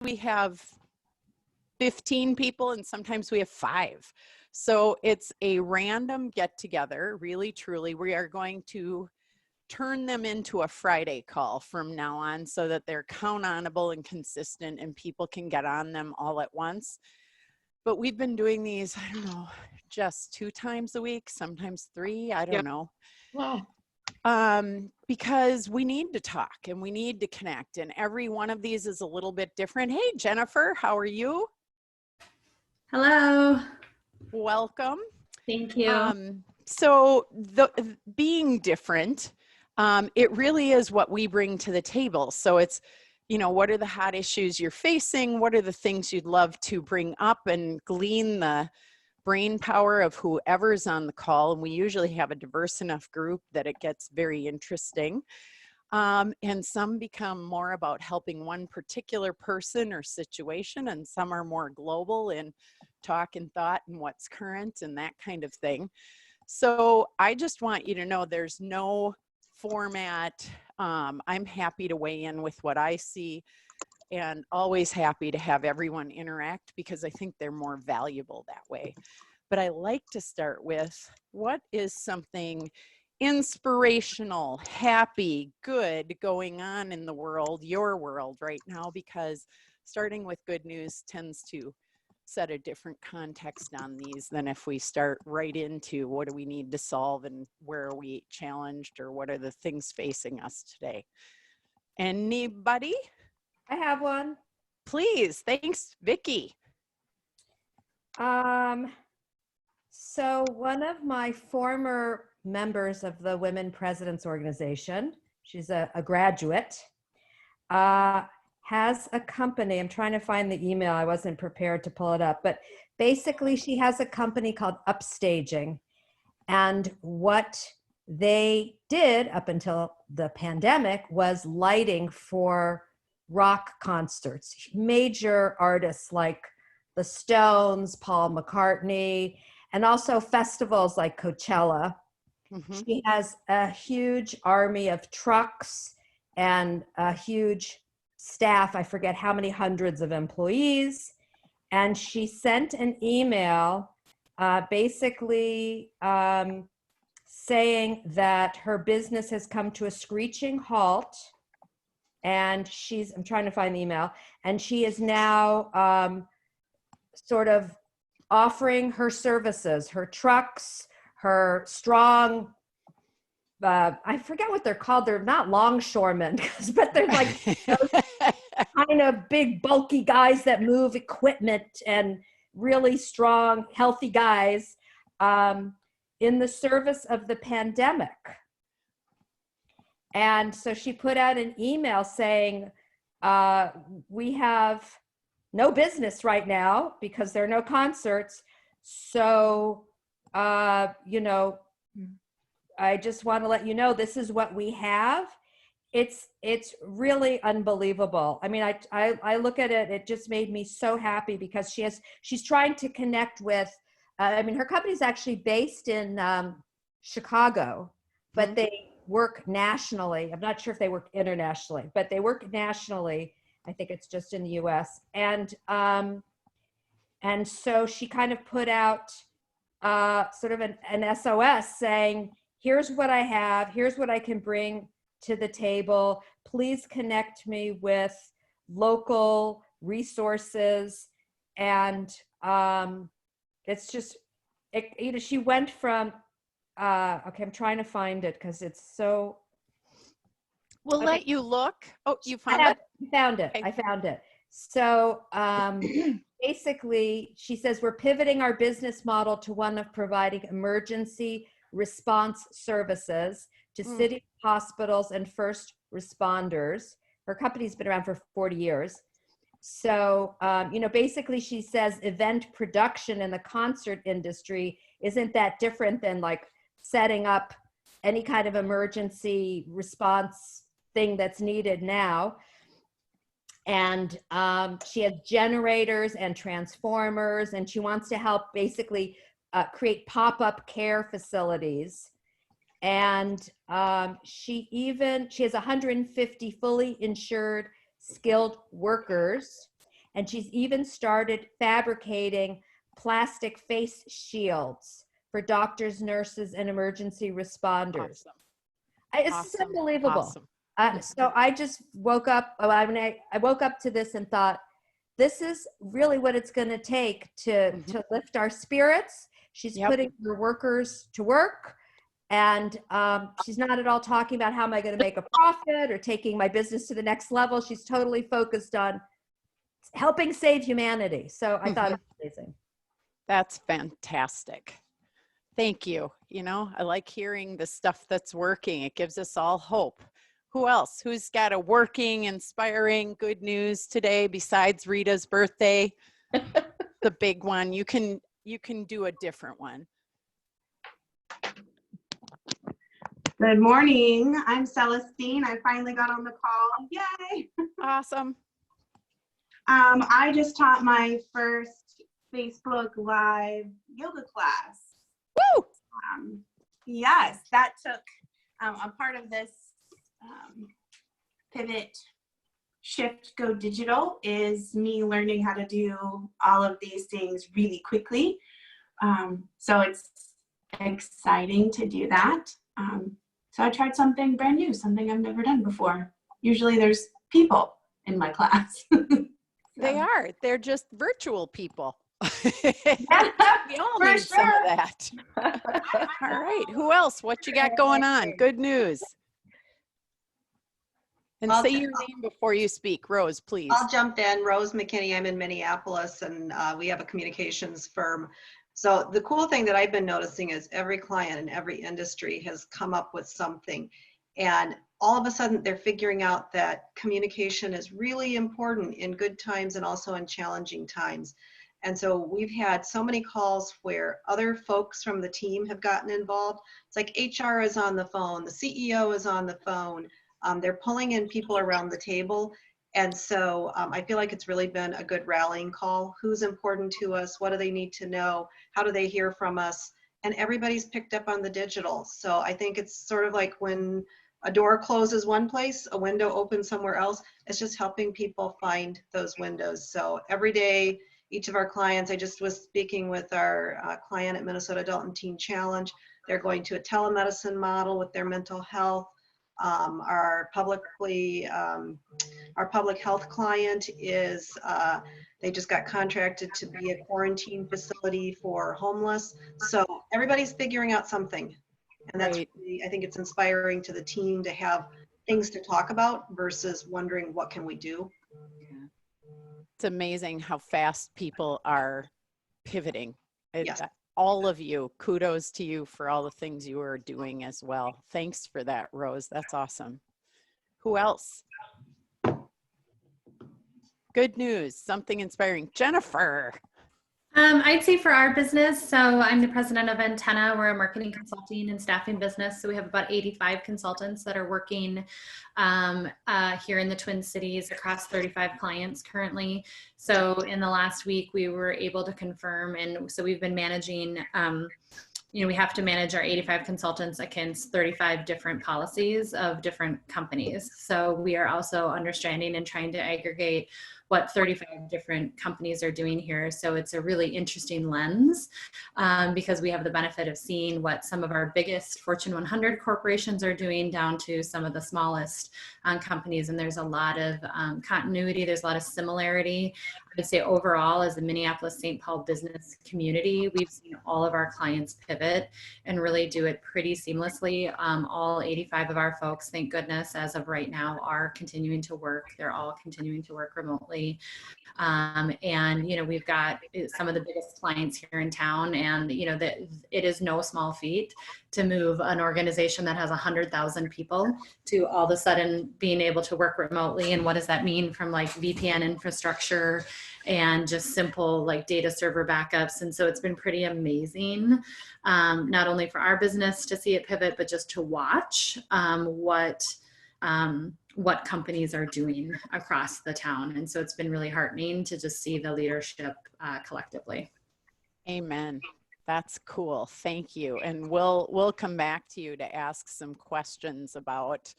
we have 15 people and sometimes we have 5. So it's a random get together, really, truly. We are going to turn them into a Friday call from now on so that they're count-onable and consistent and people can get on them all at once. But we've been doing these, I don't know, just 2 times a week, sometimes 3, I don't know. Wow. Because we need to talk and we need to connect, and every one of these is a little bit different. Hey, Jennifer, how are you? Hello. Welcome. Thank you. So being different, it really is what we bring to the table. So it's, what are the hot issues you're facing? What are the things you'd love to bring up and glean the brain power of whoever's on the call? And we usually have a diverse enough group that it gets very interesting. And some become more about helping one particular person or situation, and some are more global in talk and thought and what's current and that kind of thing. So I just want you to know there's no format. I'm happy to weigh in with what I see, and always happy to have everyone interact because I think they're more valuable that way. But I like to start with, what is something inspirational, happy, good going on in the world, your world right now? Because starting with good news tends to set a different context on these than if we start right into what do we need to solve and where are we challenged or what are the things facing us today. Anybody? I have one. Please. Thanks, Vicki. So one of my former members of the Women Presidents Organization, she's a graduate, has a company. I'm trying to find the email. I wasn't prepared to pull it up, but basically she has a company called Upstaging. And what they did up until the pandemic was lighting for rock concerts, major artists like the Stones, Paul McCartney, and also festivals like Coachella. Mm-hmm. She has a huge army of trucks and a huge staff. I forget how many hundreds of employees. And she sent an email basically saying that her business has come to a screeching halt. And I'm trying to find the email, and she is now sort of offering her services, her trucks, her strong, I forget what they're called. They're not longshoremen, but they're like those kind of big, bulky guys that move equipment, and really strong, healthy guys in the service of the pandemic. And so she put out an email saying, we have no business right now because there are no concerts. So, I just want to let you know, this is what we have. It's really unbelievable. I mean, I look at it, it just made me so happy because she's trying to connect with, her company's actually based in Chicago, but they work nationally. I'm not sure if they work internationally, but they work nationally. I think it's just in the US. And so she kind of put out sort of an SOS saying, here's what I have, here's what I can bring to the table. Please connect me with local resources. And it's just, she went from, okay, I'm trying to find it because it's so. We'll let you look. Oh, you found it? I found it. Okay. I found it. So basically, she says, we're pivoting our business model to one of providing emergency response services to city hospitals and first responders. Her company's been around for 40 years. So, basically she says event production in the concert industry isn't that different than like setting up any kind of emergency response thing that's needed now. And she has generators and transformers, and she wants to help basically create pop-up care facilities. And she has 150 fully insured skilled workers. And she's even started fabricating plastic face shields for doctors, nurses, and emergency responders. Awesome. It's just Awesome. unbelievable. Awesome. So I just woke up. I woke up to this and thought, this is really what it's going to take to lift our spirits. She's putting her workers to work, and she's not at all talking about how am I going to make a profit or taking my business to the next level. She's totally focused on helping save humanity. So I thought it was amazing. That's fantastic. Thank you. You know, I like hearing the stuff that's working. It gives us all hope. Who else? Who's got a working, inspiring, good news today besides Rita's birthday? The big one. You can do a different one. Good morning. I'm Selestine. I finally got on the call. Yay! Awesome. I just taught my first Facebook Live yoga class. Woo! Yes, that took a part of this pivot shift go digital is me learning how to do all of these things really quickly. So it's exciting to do that. So I tried something brand new, something I've never done before. Usually there's people in my class. They are. They're just virtual people. Yeah, we all for need some of sure. that. All right. Who else? What you got going on? Good news. And say your name before you speak. Rose, please. I'll jump in. Rose McKinney. I'm in Minneapolis, and we have a communications firm. So the cool thing that I've been noticing is every client in every industry has come up with something. And all of a sudden, they're figuring out that communication is really important in good times and also in challenging times. And so we've had so many calls where other folks from the team have gotten involved. It's like HR is on the phone, the CEO is on the phone. They're pulling in people around the table. And so I feel like it's really been a good rallying call. Who's important to us? What do they need to know? How do they hear from us? And everybody's picked up on the digital. So I think it's sort of like when a door closes one place, a window opens somewhere else. It's just helping people find those windows. So every day, each of our clients, I just was speaking with our client at Minnesota Adult and Teen Challenge. They're going to a telemedicine model with their mental health. Our public health client is, they just got contracted to be a quarantine facility for homeless. So everybody's figuring out something. And that's really, I think it's inspiring to the team to have things to talk about versus wondering what can we do. It's amazing how fast people are pivoting. Yes. All of you, kudos to you for all the things you are doing as well. Thanks for that, Rose. That's awesome. Who else? Good news, something inspiring. Jennifer. I'd say for our business, so I'm the president of Antenna. We're a marketing consulting and staffing business. So we have about 85 consultants that are working here in the Twin Cities across 35 clients currently. So in the last week, we were able to confirm, and so we've been managing, we have to manage our 85 consultants against 35 different policies of different companies. So we are also understanding and trying to aggregate what 35 different companies are doing here. So it's a really interesting lens because we have the benefit of seeing what some of our biggest Fortune 100 corporations are doing down to some of the smallest companies. And there's a lot of continuity. There's a lot of similarity. I would say overall, as a Minneapolis-St. Paul business community, we've seen all of our clients pivot and really do it pretty seamlessly. All 85 of our folks, thank goodness, as of right now, are continuing to work. They're all continuing to work remotely. And, we've got some of the biggest clients here in town, and, that it is no small feat to move an organization that has 100,000 people to all of a sudden being able to work remotely. And what does that mean from like VPN infrastructure and just simple like data server backups? And so it's been pretty amazing, not only for our business to see it pivot, but just to watch what companies are doing across the town. And so it's been really heartening to just see the leadership collectively. Amen. That's cool. Thank you. And we'll come back to you to ask some questions about,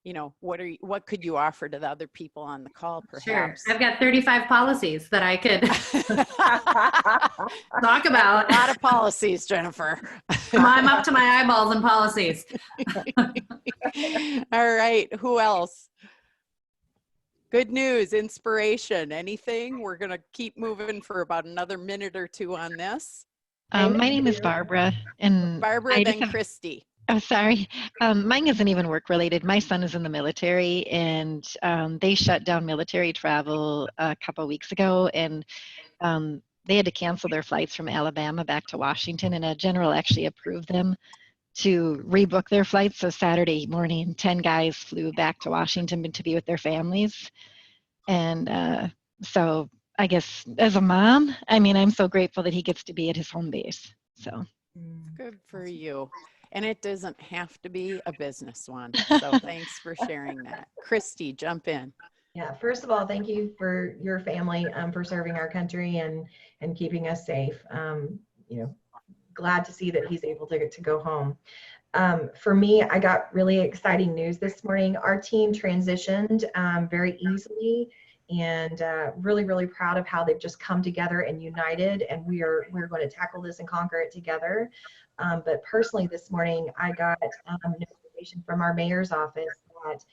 you know, what could you offer to the other people on the call, Sure. perhaps? I've got 35 policies that I could talk about. A lot of policies, Jennifer. I'm up to my eyeballs in policies. All right. Who else? Good news, inspiration, anything? We're going to keep moving for about another minute or two on this. My name is Barbara, and Barbara, then Christy. Oh, sorry. Mine isn't even work related. My son is in the military, and they shut down military travel a couple of weeks ago, and they had to cancel their flights from Alabama back to Washington, and a general actually approved them to rebook their flights. So Saturday morning, 10 guys flew back to Washington to be with their families. And so I guess as a mom, I mean, I'm so grateful that he gets to be at his home base. So good for you. And it doesn't have to be a business one. So thanks for sharing that. Christy, jump in. Yeah, first of all, thank you for your family, for serving our country and keeping us safe. You know, glad to see that he's able to go home. For me, I got really exciting news this morning. Our team transitioned very easily, and really, really proud of how they've just come together and united, and we're going to tackle this and conquer it together. But personally this morning, I got notification from our mayor's office that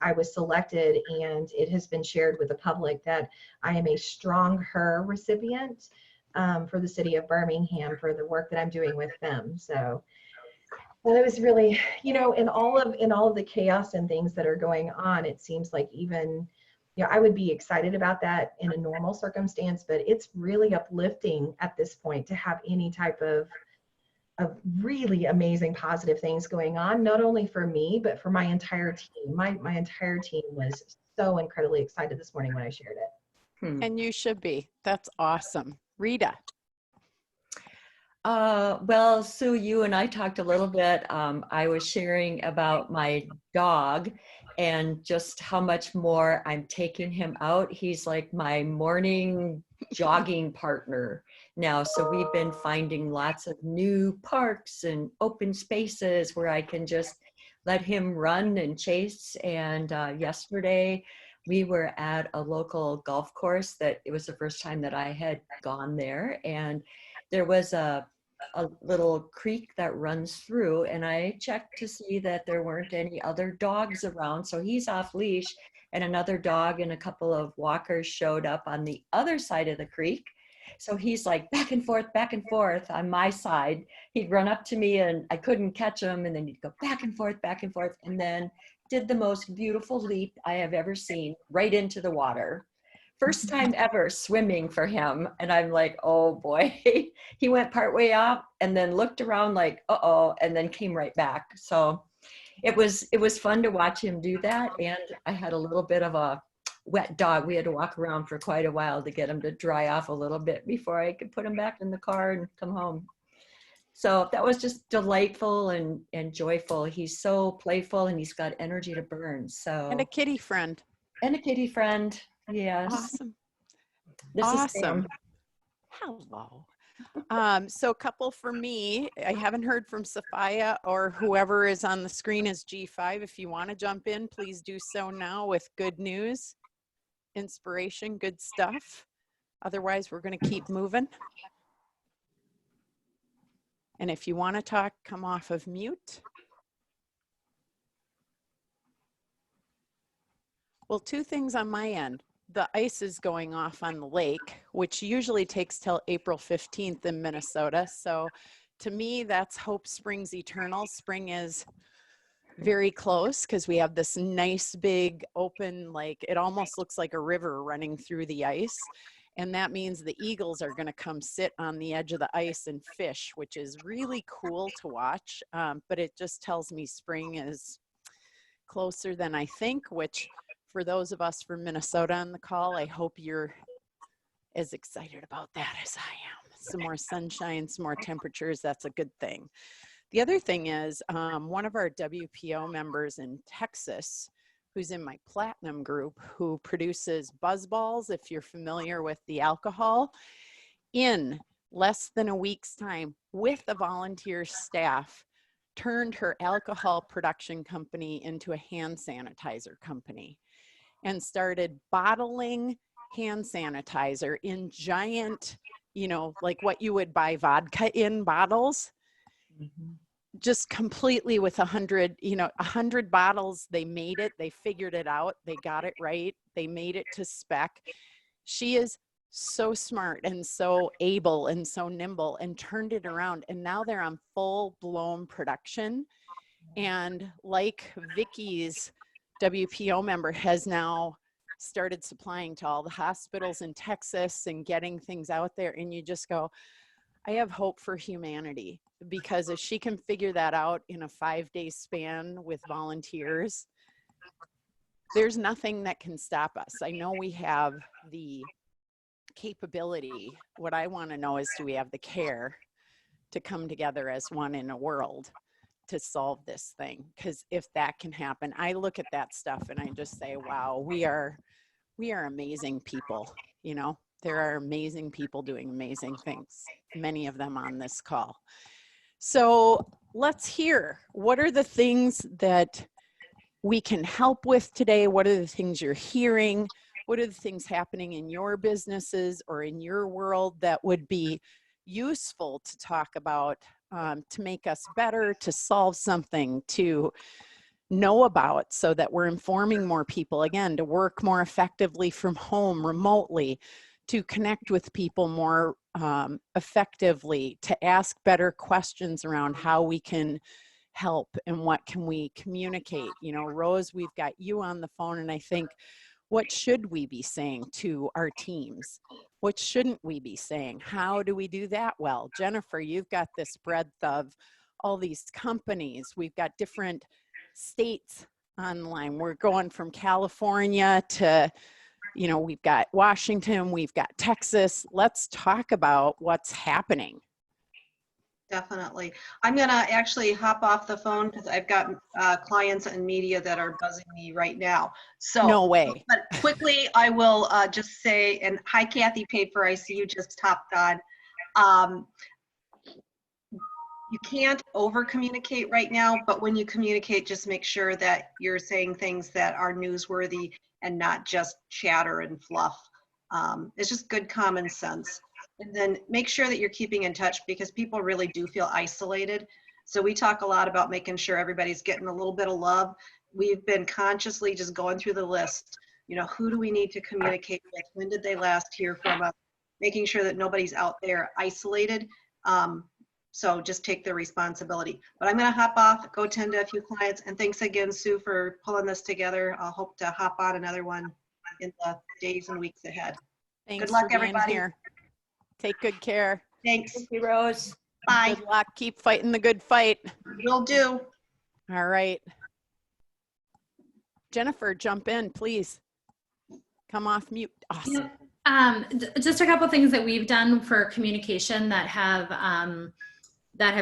I was selected, and it has been shared with the public that I am a Strong Her recipient for the city of Birmingham for the work that I'm doing with them. So well, it was really, you know, in all of the chaos and things that are going on, it seems like even, you know, I would be excited about that in a normal circumstance, but it's really uplifting at this point to have any type of really amazing positive things going on, not only for me, but for my entire team. My entire team was so incredibly excited this morning when I shared it. And you should be. That's awesome. Rita. Well, Sue, you and I talked a little bit. I was sharing about my dog and just how much more I'm taking him out. He's like my morning jogging partner now. So we've been finding lots of new parks and open spaces where I can just let him run and chase. And yesterday we were at a local golf course that it was the first time that I had gone there. And there was a little creek that runs through, and I checked to see that there weren't any other dogs around. So he's off leash, and another dog and a couple of walkers showed up on the other side of the creek. So he's like back and forth on my side. He'd run up to me and I couldn't catch him, and then he'd go back and forth, and then did the most beautiful leap I have ever seen right into the water. First time ever swimming for him. And I'm like, oh boy. He went partway up and then looked around like, uh-oh, and then came right back. So it was fun to watch him do that. And I had a little bit of a wet dog. We had to walk around for quite a while to get him to dry off a little bit before I could put him back in the car and come home. So that was just delightful and joyful. He's so playful and he's got energy to burn. So And a kitty friend. Yes. Awesome. This awesome. is Sam. Hello. So a couple for me. I haven't heard from Sophia or whoever is on the screen as G5. If you want to jump in, please do so now with good news, inspiration, good stuff. Otherwise, we're going to keep moving. And if you want to talk, come off of mute. Well, two things on my end. The ice is going off on the lake, which usually takes till April 15th in Minnesota. So to me, that's hope springs eternal. Spring is very close because we have this nice big open, like it almost looks like a river running through the ice. And that means the eagles are going to come sit on the edge of the ice and fish, which is really cool to watch. But it just tells me spring is closer than I think, which for those of us from Minnesota on the call, I hope you're as excited about that as I am. Some more sunshine, some more temperatures, that's a good thing. The other thing is one of our WPO members in Texas, who's in my platinum group, who produces buzz balls, if you're familiar with the alcohol, in less than a week's time with a volunteer staff, turned her alcohol production company into a hand sanitizer company and started bottling hand sanitizer in giant, you know, like what you would buy vodka in bottles, just completely with 100, you know, 100 bottles. They made it, they figured it out, they got it right, they made it to spec. She is so smart and so able and so nimble, and turned it around, and now they're on full-blown production. And like Vicky's WPO member has now started supplying to all the hospitals in Texas and getting things out there, and you just go, I have hope for humanity, because if she can figure that out in a 5-day span with volunteers, there's nothing that can stop us. I know we have the capability. What I want to know is, do we have the care to come together as one in a world to solve this thing? Because if that can happen, I look at that stuff and I just say, wow, we are amazing people. You know, there are amazing people doing amazing things, many of them on this call. So let's hear, what are the things that we can help with today? What are the things you're hearing? What are the things happening in your businesses or in your world that would be useful to talk about, to make us better, to solve something, to know about, so that we're informing more people, again, to work more effectively from home, remotely, to connect with people more effectively, to ask better questions around how we can help and what can we communicate. You know, Rose, we've got you on the phone, and I think, what should we be saying to our teams? What shouldn't we be saying? How do we do that well? Jennifer, you've got this breadth of all these companies. We've got different states online. We're going from California to, you know, we've got Washington, we've got Texas. Let's talk about what's happening. Definitely. I'm going to actually hop off the phone because I've got clients and media that are buzzing me right now. So, no way. But quickly, I will just say, and hi, Kathy Paper, I see you just hopped on. You can't over communicate right now, but when you communicate, just make sure that you're saying things that are newsworthy and not just chatter and fluff. It's just good common sense. And then make sure that you're keeping in touch, because people really do feel isolated. So we talk a lot about making sure everybody's getting a little bit of love. We've been consciously just going through the list. You know, who do we need to communicate with? When did they last hear from us? Making sure that nobody's out there isolated. So just take the responsibility. But I'm going to hop off, go tend to a few clients. And thanks again, Sue, for pulling this together. I'll hope to hop on another one in the days and weeks ahead. Thanks Good luck, for being everybody. here. Take good care. Thanks. Thank you, Rose. Bye. Good luck. Keep fighting the good fight. Will do. All right. Jennifer, jump in, please. Come off mute. Awesome. Just a couple things that we've done for communication that have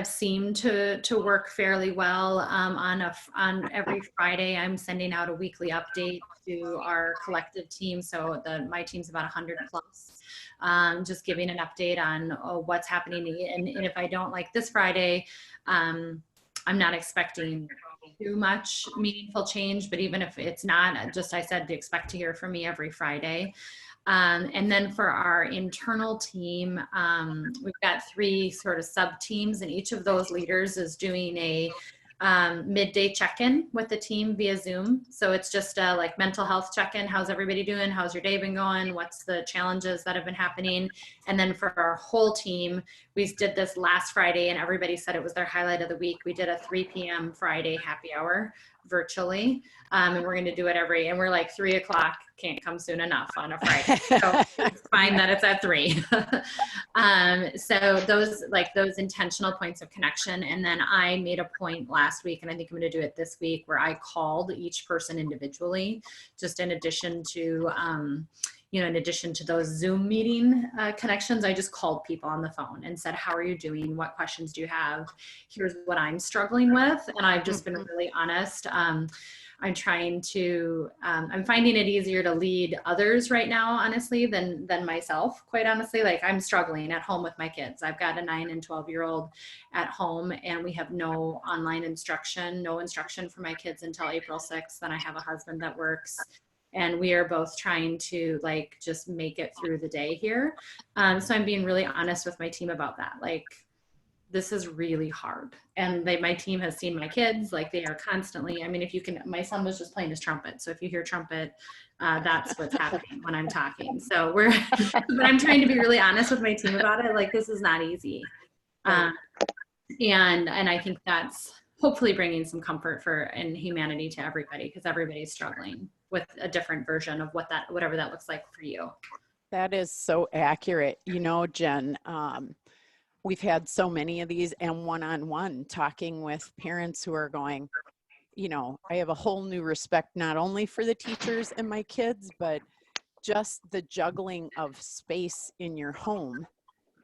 seemed to work fairly well. On every Friday, I'm sending out a weekly update to our collective team. So my team's about 100 plus. Just giving an update on what's happening. And if I don't like this Friday, I'm not expecting too much meaningful change, but even if it's not, just I said to expect to hear from me every Friday. And then for our internal team, we've got 3 sort of sub teams, and each of those leaders is doing a midday check-in with the team via Zoom. So it's just a like mental health check-in. How's everybody doing? How's your day been going? What's the challenges that have been happening? And then for our whole team, we did this last Friday, and everybody said it was their highlight of the week. We did a 3 p.m. Friday happy hour virtually. And we're going to do it and we're like 3 o'clock can't come soon enough on a Friday. So it's fine that it's at 3. So those intentional points of connection. And then I made a point last week, and I think I'm going to do it this week, where I called each person individually, just in addition to, you know, in addition to those Zoom meeting connections, I just called people on the phone and said, how are you doing? What questions do you have? Here's what I'm struggling with. And I've just been really honest. I'm trying to, I'm finding it easier to lead others right now, honestly, than myself, quite honestly. Like, I'm struggling at home with my kids. I've got a 9 and 12-year-old at home, and we have no online instruction, no instruction for my kids until April 6th. Then I have a husband that works, and we are both trying to like just make it through the day here. So I'm being really honest with my team about that. Like, this is really hard. And my team has seen my kids, like they are constantly, I mean, if you can, my son was just playing his trumpet. So if you hear trumpet, that's what's happening when I'm talking. So but I'm trying to be really honest with my team about it. Like, this is not easy. And I think that's hopefully bringing some comfort and humanity to everybody, because everybody's struggling with a different version of whatever that looks like for you. That is so accurate. You know, Jen, we've had so many of these, and one-on-one talking with parents who are going, you know, I have a whole new respect, not only for the teachers and my kids, but just the juggling of space in your home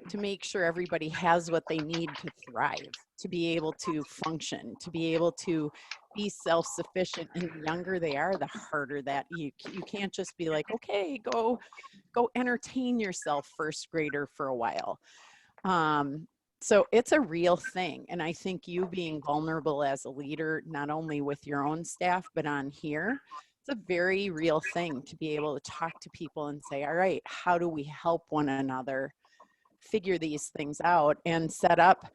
to make sure everybody has what they need to thrive, to be able to function, to be able to be self-sufficient. And the younger they are, the harder that you can't just be like, okay, go entertain yourself, first grader, for a while. So it's a real thing. And I think you being vulnerable as a leader, not only with your own staff, but on here, it's a very real thing to be able to talk to people and say, all right, how do we help one another figure these things out and set up,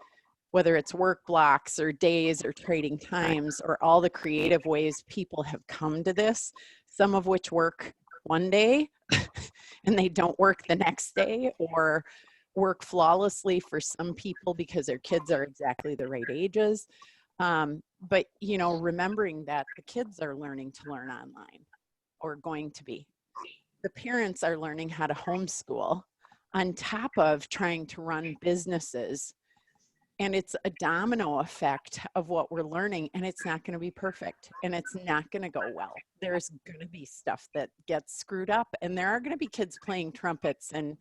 whether it's work blocks or days or trading times or all the creative ways people have come to this, some of which work one day and they don't work the next day, or work flawlessly for some people because their kids are exactly the right ages. But, you know, remembering that the kids are learning to learn online, or going to be. The parents are learning how to homeschool on top of trying to run businesses. And it's a domino effect of what we're learning, and it's not going to be perfect, and it's not going to go well. There's going to be stuff that gets screwed up, and there are going to be kids playing trumpets and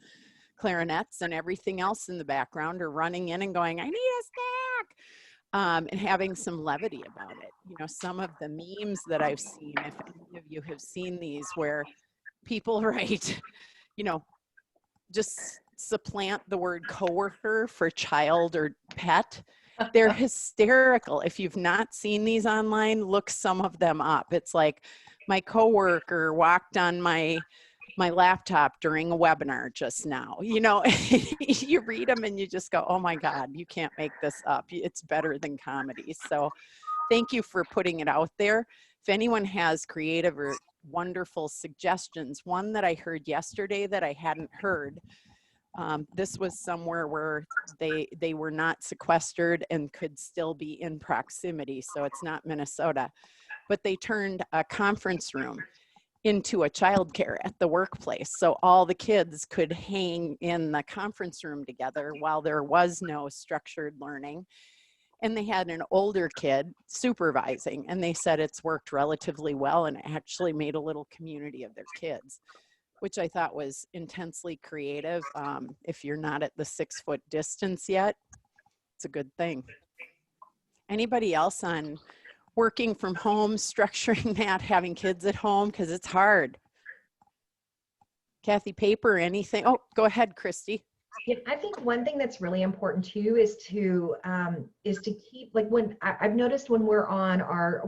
clarinets and everything else in the background, or running in and going, I need a snack, and having some levity about it. You know, some of the memes that I've seen, if any of you have seen these, where people write, you know, just supplant the word coworker for child or pet. They're hysterical. If you've not seen these online, look some of them up. It's like, my coworker walked on my laptop during a webinar just now. You know, you read them and you just go, oh my God, you can't make this up. It's better than comedy. So thank you for putting it out there. If anyone has creative or wonderful suggestions, one that I heard yesterday that I hadn't heard, this was somewhere where they were not sequestered and could still be in proximity. So it's not Minnesota, but they turned a conference room into a childcare at the workplace. So all the kids could hang in the conference room together while there was no structured learning. And they had an older kid supervising, and they said it's worked relatively well and actually made a little community of their kids, which I thought was intensely creative. If you're not at the 6-foot distance yet, it's a good thing. Anybody else on working from home, structuring that, having kids at home? Because it's hard. Kathy, paper, anything? Oh, go ahead, Christy. Yeah, I think one thing that's really important too is to keep, like, when I've noticed when we're on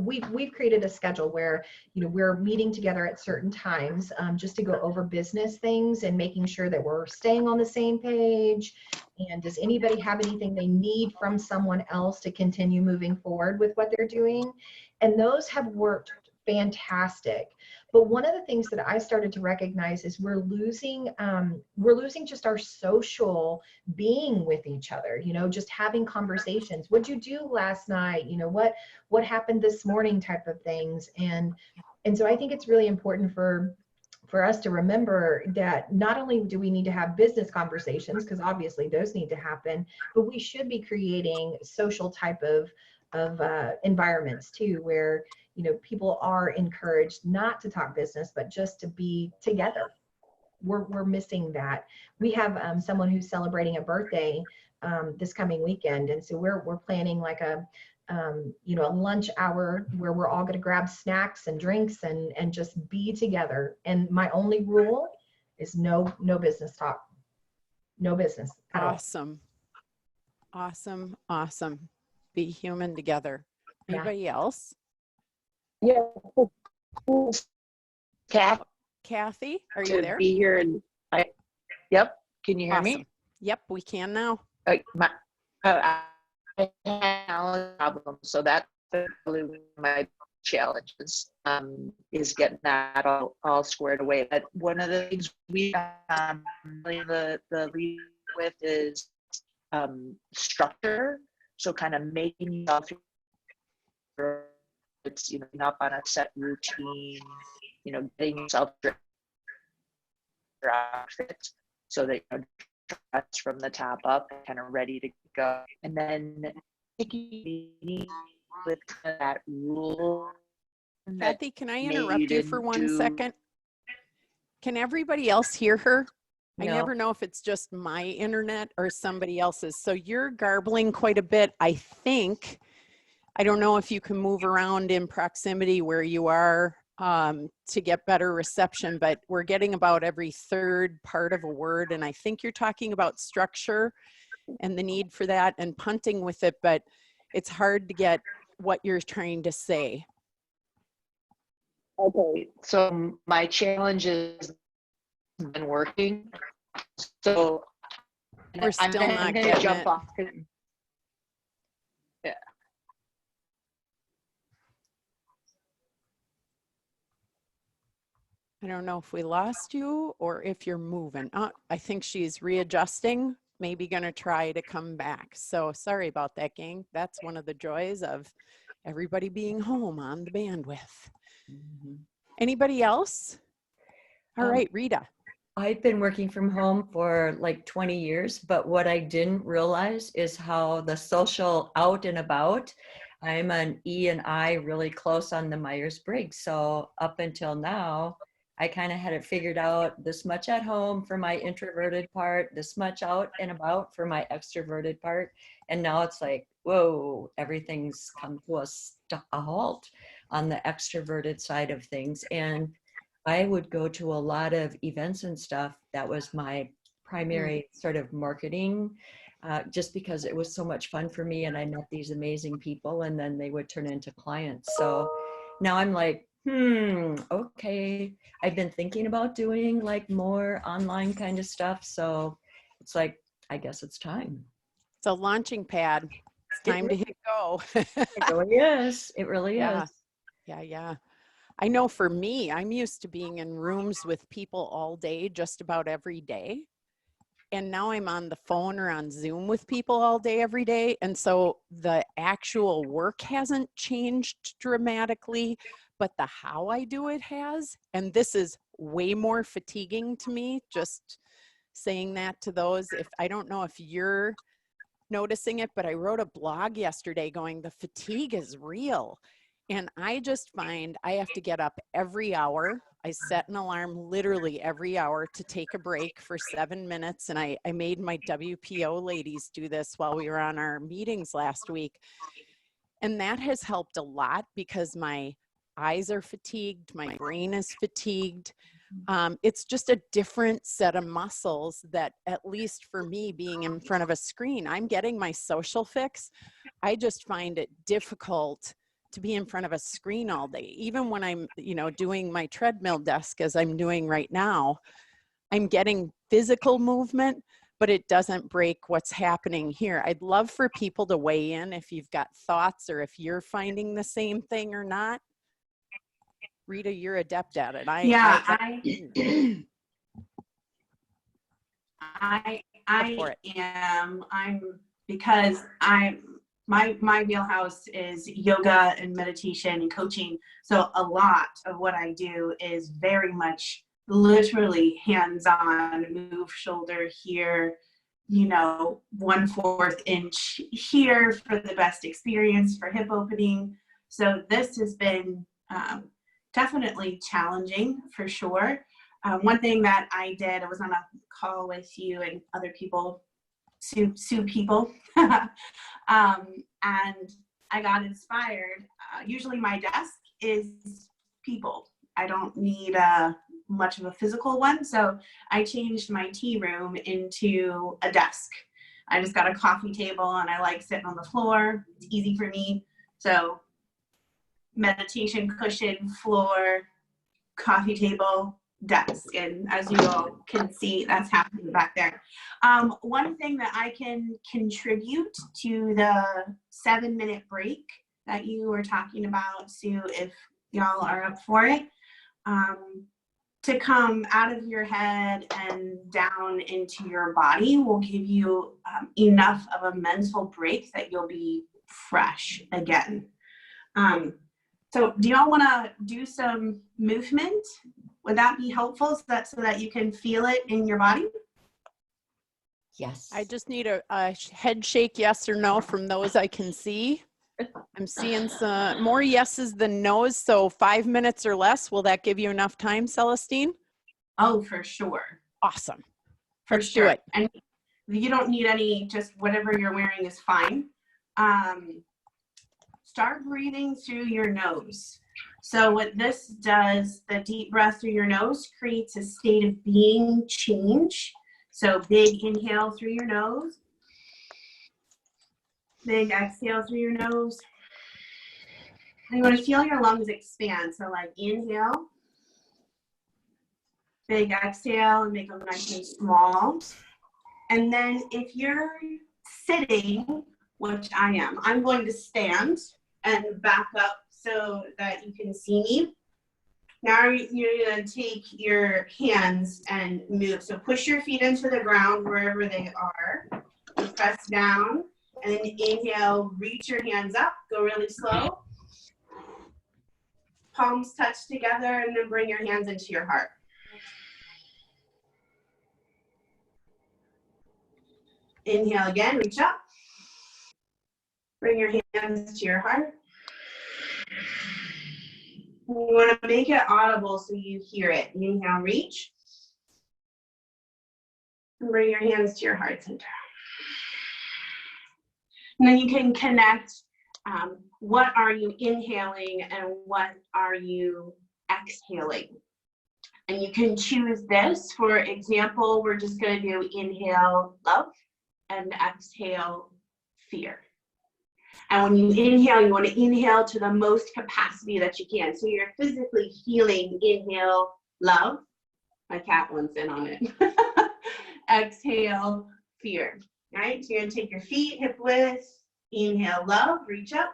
we've created a schedule where, you know, we're meeting together at certain times, just to go over business things and making sure that we're staying on the same page. And does anybody have anything they need from someone else to continue moving forward with what they're doing? And those have worked fantastic. But one of the things that I started to recognize is we're losing just our social being with each other, you know, just having conversations. What'd you do last night? You know, what happened this morning type of things. And so I think it's really important for us to remember that not only do we need to have business conversations, because obviously those need to happen, but we should be creating social type of environments too, where, you know, people are encouraged not to talk business, but just to be together. we're missing that. We have someone who's celebrating a birthday this coming weekend, and so we're planning like a you know, a lunch hour where we're all going to grab snacks and drinks and just be together. And my only rule is no business talk, no business at all. Awesome. Awesome. Awesome. Be human together. Yeah. Anybody else? Yeah. Kathy, are you To there? be here, and yep. Can you hear Awesome. me? Yep, we can now. I have a problem, so that's really one of my challenges, is getting that all squared away. But one of the things we really the lead with is structure. So kind of making yourself, it's, you know, up on a set routine, you know, getting yourself your outfit so that, you know, dress from the top up, kind of ready to go, and then picking with that rule. Kathy, can I interrupt you for 1 second? Can everybody else hear her? I No. never know if it's just my internet or somebody else's. So you're garbling quite a bit, I think. I don't know if you can move around in proximity where you are to get better reception, but we're getting about every third part of a word. And I think you're talking about structure and the need for that and punting with it, but it's hard to get what you're trying to say. Okay, so my challenge has been working. So We're still not I'm gonna getting jump it. off. Yeah. I don't know if we lost you or if you're moving. I think she's readjusting, maybe going to try to come back. So sorry about that, gang. That's one of the joys of everybody being home on the bandwidth. Mhm. Anybody else? All right, Rita. I've been working from home for like 20 years, but what I didn't realize is how the social out and about, I'm an E and I really close on the Myers-Briggs. So up until now, I kind of had it figured out, this much at home for my introverted part, this much out and about for my extroverted part. And now it's like, whoa, everything's come to a halt on the extroverted side of things. And I would go to a lot of events and stuff. That was my primary sort of marketing, just because it was so much fun for me and I met these amazing people and then they would turn into clients. So now I'm like, okay. I've been thinking about doing like more online kind of stuff. So it's like, I guess it's time. It's a launching pad. It's time to hit go. It really is. It really Yeah. is. Yeah. I know for me, I'm used to being in rooms with people all day, just about every day. And now I'm on the phone or on Zoom with people all day, every day. And so the actual work hasn't changed dramatically, but the how I do it has. And this is way more fatiguing to me, just saying that to those. If I don't know if you're noticing it, but I wrote a blog yesterday going, the fatigue is real. And I just find I have to get up every hour. I set an alarm literally every hour to take a break for 7 minutes. And I made my WPO ladies do this while we were on our meetings last week. And that has helped a lot because my eyes are fatigued, my brain is fatigued. It's just a different set of muscles that, at least for me being in front of a screen, I'm getting my social fix. I just find it difficult to be in front of a screen all day. Even when I'm, doing my treadmill desk as I'm doing right now, I'm getting physical movement, but it doesn't break what's happening here. I'd love for people to weigh in if you've got thoughts or if you're finding the same thing or not. Rita, you're adept at it. I am. My wheelhouse is yoga and meditation and coaching. So a lot of what I do is very much literally hands-on, move shoulder here, 1/4 inch here for the best experience for hip opening. So this has been definitely challenging for sure. One thing that I did, I was on a call with you and other people, Sue people, and I got inspired. Usually my desk is people. I don't need much of a physical one, so I changed my tea room into a desk. I just got a coffee table and I like sitting on the floor. It's easy for me. So meditation cushion, floor, coffee table, desk. And as you all can see, that's happening back there. One thing that I can contribute to the 7-minute break that you were talking about, Sue, if y'all are up for it, to come out of your head and down into your body will give you enough of a mental break that you'll be fresh again. So do y'all want to do some movement? Would that be helpful so that you can feel it in your body? Yes. I just need a head shake, yes or no, from those I can see. I'm seeing some more yeses than no's, so 5 minutes or less. Will that give you enough time, Selestine? Oh, for sure. Awesome. For Let's sure. do it. And you don't need any, just whatever you're wearing is fine. Start breathing through your nose. So what this does, the deep breath through your nose creates a state of being change. So big inhale through your nose. Big exhale through your nose. And you want to feel your lungs expand. So like inhale, big exhale, and make them nice and small. And then if you're sitting, which I am, I'm going to stand and back up so that you can see me. Now you're going to take your hands and move. So push your feet into the ground wherever they are. Press down and then inhale, reach your hands up, go really slow. Palms touch together and then bring your hands into your heart. Inhale again, reach up. Bring your hands to your heart. You want to make it audible so you hear it. Inhale, reach. And bring your hands to your heart center. And then you can connect what are you inhaling and what are you exhaling. And you can choose this. For example, we're just going to do inhale, love, and exhale, fear. And when you inhale, you want to inhale to the most capacity that you can. So you're physically feeling inhale, love. My cat wants in on it. Exhale, fear. All right, so you're going to take your feet hip width. Inhale, love, reach up.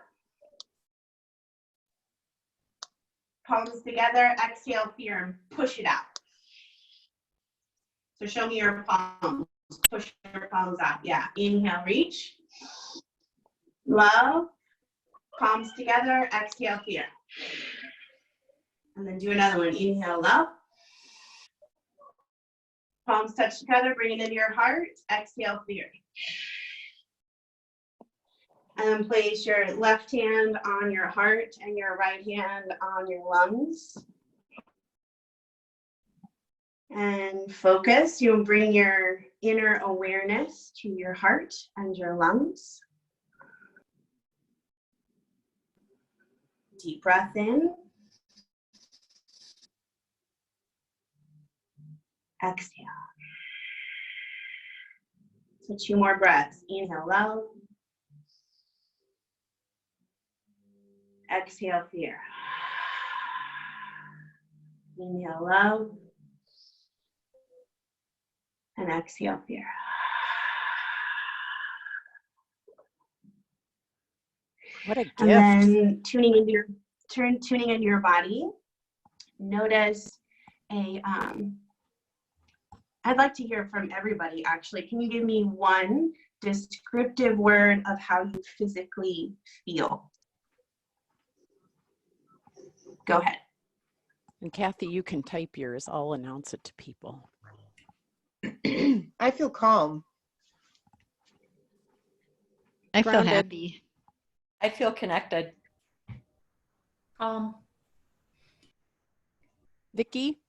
Palms together, exhale, fear, and push it out. So show me your palms. Push your palms out. Yeah, inhale, reach. Love, palms together, exhale, fear. And then do another one. Inhale, love. Palms touch together, bring it into your heart, exhale, fear. And then place your left hand on your heart and your right hand on your lungs. And focus. You'll bring your inner awareness to your heart and your lungs. Deep breath in. Exhale. So 2 more breaths. Inhale, love. Exhale, fear. Inhale, love. And exhale, fear. What a gift. And then tuning into your body. Notice I'd like to hear from everybody, actually. Can you give me one descriptive word of how you physically feel? Go ahead. And Kathy, you can type yours. I'll announce it to people. I feel calm. I feel Grounded. happy. I feel connected. Um, Vicki?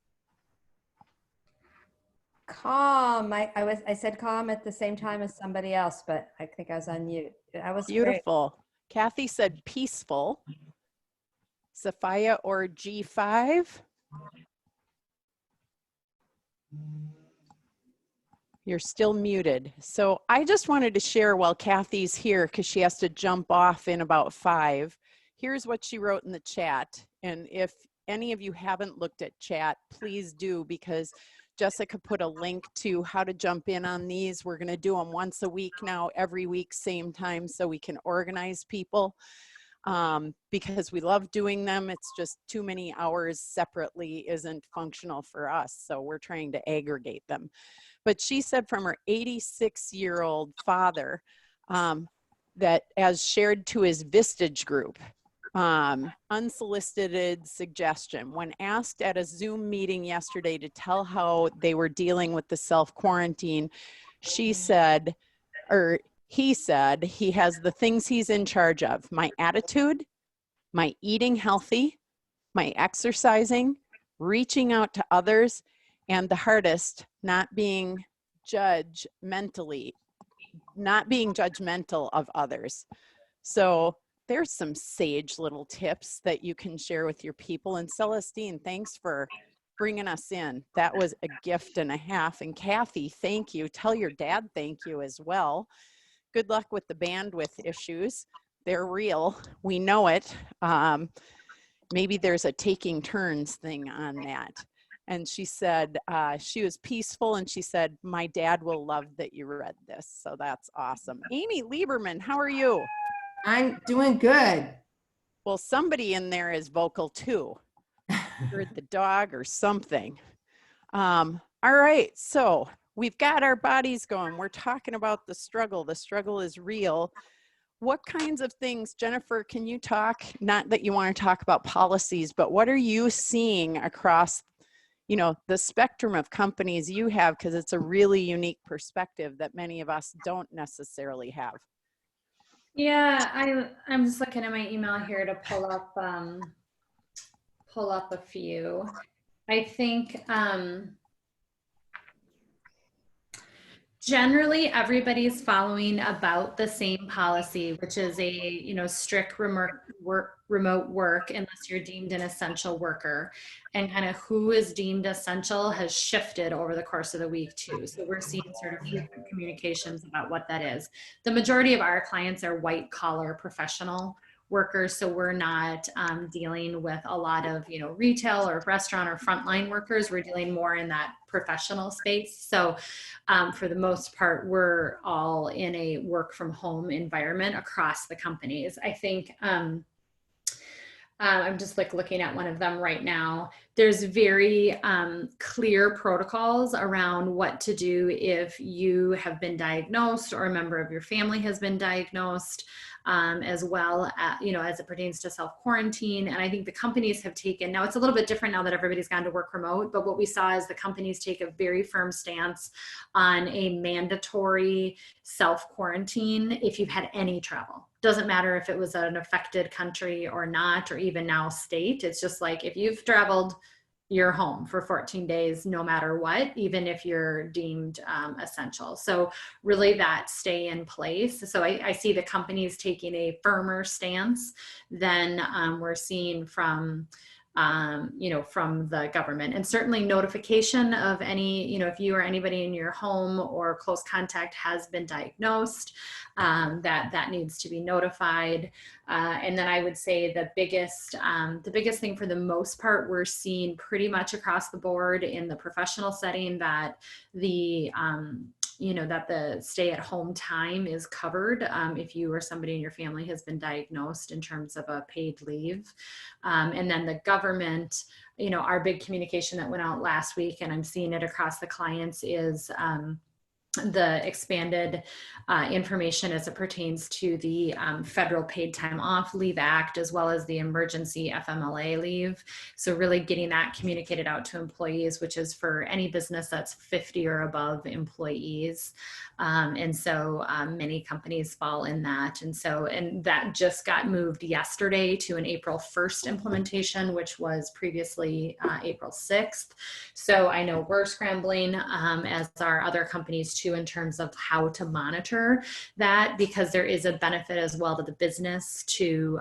calm. I said calm at the same time as somebody else, but I think I was on mute. I was great. Beautiful. Kathy said peaceful. Sophia or G5? You're still muted. So I just wanted to share while Kathy's here, because she has to jump off in about 5. Here's what she wrote in the chat. And if any of you haven't looked at chat, please do, because Jessica put a link to how to jump in on these. We're going to do them once a week now, every week, same time, so we can organize people. Because we love doing them. It's just too many hours separately isn't functional for us. So we're trying to aggregate them. But she said from her 86-year-old father that as shared to his Vistage group, unsolicited suggestion. When asked at a Zoom meeting yesterday to tell how they were dealing with the self-quarantine, she said, or he said, he has the things he's in charge of: my attitude, my eating healthy, my exercising, reaching out to others, and the hardest, not being judgmental of others. So there's some sage little tips that you can share with your people. And Celestine, thanks for bringing us in. That was a gift and a half. And Kathy, thank you. Tell your dad thank you as well. Good luck with the bandwidth issues. They're real. We know it. Maybe there's a taking turns thing on that. And she said she was peaceful, and she said, my dad will love that you read this. So that's awesome. Amy Lieberman, how are you? I'm doing good. Well, somebody in there is vocal too. Heard the dog or something. All right, so we've got our bodies going. We're talking about the struggle. The struggle is real. What kinds of things, Jennifer, can you talk, not that you want to talk about policies, but what are you seeing across, you know, the spectrum of companies you have? Because it's a really unique perspective that many of us don't necessarily have. Yeah, I'm just looking at my email here to pull up a few. I think generally everybody's following about the same policy, which is a strict remote work unless you're deemed an essential worker, and kind of who is deemed essential has shifted over the course of the week too. So we're seeing sort of frequent communications about what that is. The majority of our clients are white collar professional workers, so we're not dealing with a lot of retail or restaurant or frontline workers. We're dealing more in that professional space. So for the most part, we're all in a work from home environment across the companies. I think I'm just looking at one of them right now. There's very clear protocols around what to do if you have been diagnosed or a member of your family has been diagnosed, as well as it pertains to self-quarantine. And I think the companies have taken, now it's a little bit different now that everybody's gone to work remote, but what we saw is the companies take a very firm stance on a mandatory self-quarantine if you've had any travel. Doesn't matter if it was an affected country or not, or even now state. It's just like, if you've traveled, you're home for 14 days, no matter what, even if you're deemed essential. So really that stay in place. So I see the companies taking a firmer stance than we're seeing from the government. And certainly notification of any, if you or anybody in your home or close contact has been diagnosed, that needs to be notified. And then I would say the biggest thing for the most part, we're seeing pretty much across the board in the professional setting that that the stay-at-home time is covered if you or somebody in your family has been diagnosed in terms of a paid leave. And then the government, our big communication that went out last week, and I'm seeing it across the clients, is the expanded information as it pertains to the Federal Paid Time Off Leave Act, as well as the emergency FMLA leave. So really getting that communicated out to employees, which is for any business that's 50 or above employees. And so many companies fall in that. And that just got moved yesterday to an April 1st implementation, which was previously April 6th. So I know we're scrambling as are other companies too, in terms of how to monitor that, because there is a benefit as well to the business to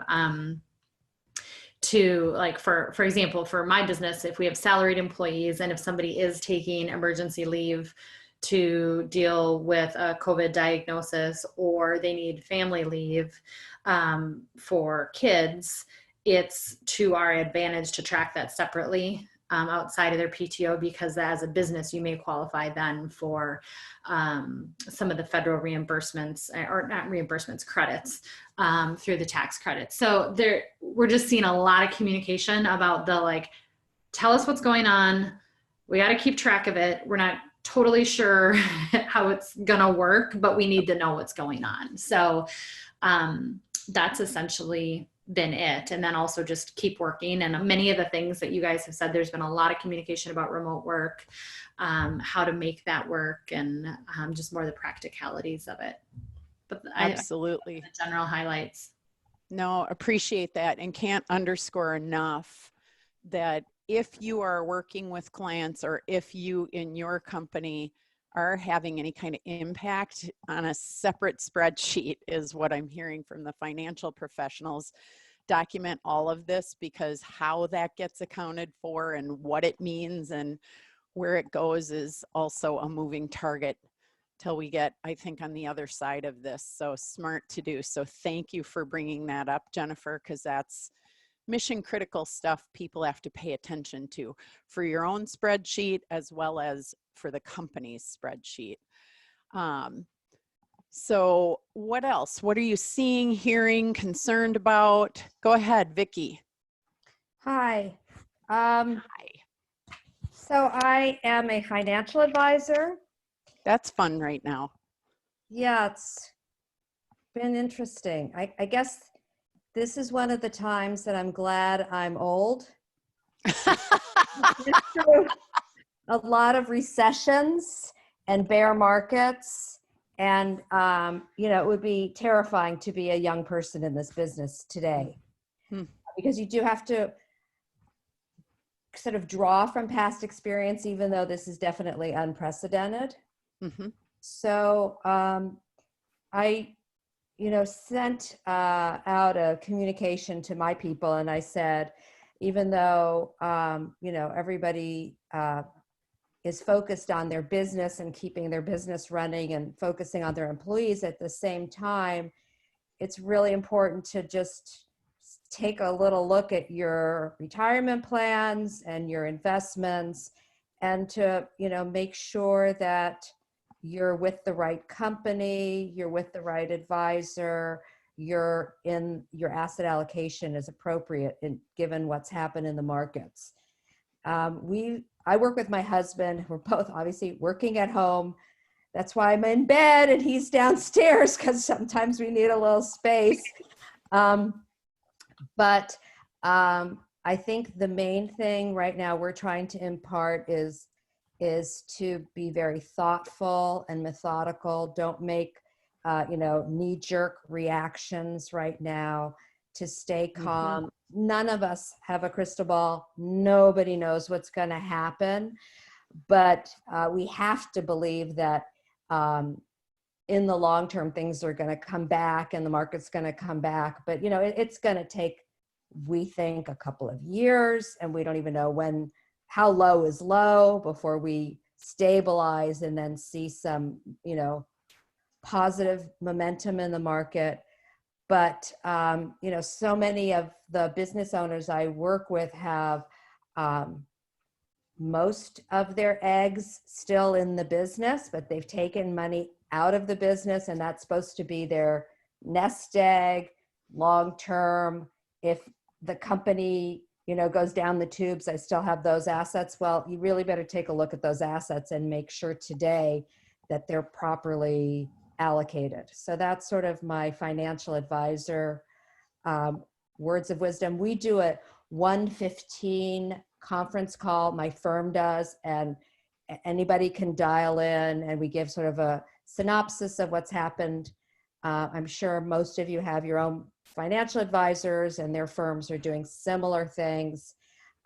like, for example, for my business, if we have salaried employees and if somebody is taking emergency leave to deal with a COVID diagnosis, or they need family leave for kids, it's to our advantage to track that separately outside of their PTO, because as a business, you may qualify then for some of the federal reimbursements, or not reimbursements, credits through the tax credits. So we're just seeing a lot of communication about the, like, tell us what's going on. We got to keep track of it. We're not totally sure how it's going to work, but we need to know what's going on. So that's essentially been it. And then also just keep working. And many of the things that you guys have said, there's been a lot of communication about remote work, how to make that work, and just more the practicalities of it. But Absolutely. The general highlights. No, appreciate that, and can't underscore enough that if you are working with clients, or if you in your company are having any kind of impact, on a separate spreadsheet is what I'm hearing from the financial professionals. Document all of this, because how that gets accounted for and what it means and where it goes is also a moving target till we get, I think, on the other side of this. So smart to do. So thank you for bringing that up, Jennifer, because that's mission critical stuff people have to pay attention to for your own spreadsheet as well as for the company's spreadsheet. So what else? What are you seeing, hearing, concerned about? Go ahead, Vicki. Hi. Hi. So I am a financial advisor. That's fun right now. Yeah, it's been interesting. I guess this is one of the times that I'm glad I'm old. Been through a lot of recessions and bear markets. And, it would be terrifying to be a young person in this business today, because you do have to sort of draw from past experience, even though this is definitely unprecedented. So I, sent out a communication to my people, and I said, even though, everybody is focused on their business and keeping their business running and focusing on their employees, at the same time, it's really important to just take a little look at your retirement plans and your investments, and to, make sure that you're with the right company, you're with the right advisor, your asset allocation is appropriate given what's happened in the markets. I work with my husband. We're both obviously working at home. That's why I'm in bed and he's downstairs, because sometimes we need a little space. But I think the main thing right now we're trying to impart is to be very thoughtful and methodical. Don't make knee-jerk reactions right now, to stay calm. None of us have a crystal ball. Nobody knows what's going to happen, but we have to believe that in the long term, things are going to come back and the market's going to come back. But, it's going to take, we think, a couple of years, and we don't even know how low is low before we stabilize and then see some, positive momentum in the market. But, so many of the business owners I work with have most of their eggs still in the business, but they've taken money out of the business, and that's supposed to be their nest egg long term. If the company, goes down the tubes, I still have those assets. Well, you really better take a look at those assets and make sure today that they're properly allocated. So that's sort of my financial advisor words of wisdom. We do a 1:15 conference call, my firm does, and anybody can dial in, and we give sort of a synopsis of what's happened. I'm sure most of you have your own financial advisors and their firms are doing similar things.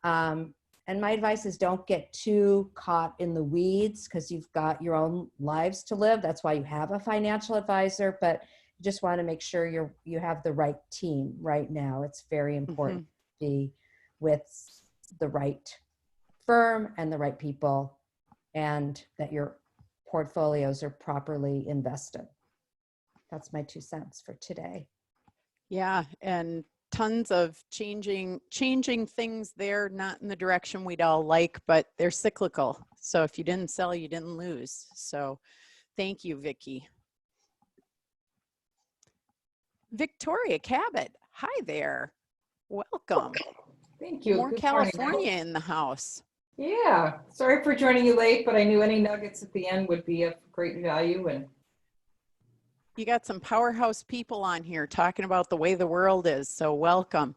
And my advice is don't get too caught in the weeds because you've got your own lives to live. That's why you have a financial advisor, but you just want to make sure you have the right team right now. It's very important to be with the right firm and the right people, and that your portfolios are properly invested. That's my 2 cents for today. Yeah, and tons of changing things there, not in the direction we'd all like, but they're cyclical. So if you didn't sell, you didn't lose. So thank you, Vicki. Victoria Cabot, hi there. Welcome. Thank you. More Good California morning. in the house. Yeah, sorry for joining you late, but I knew any nuggets at the end would be of great value. And you got some powerhouse people on here talking about the way the world is. So welcome.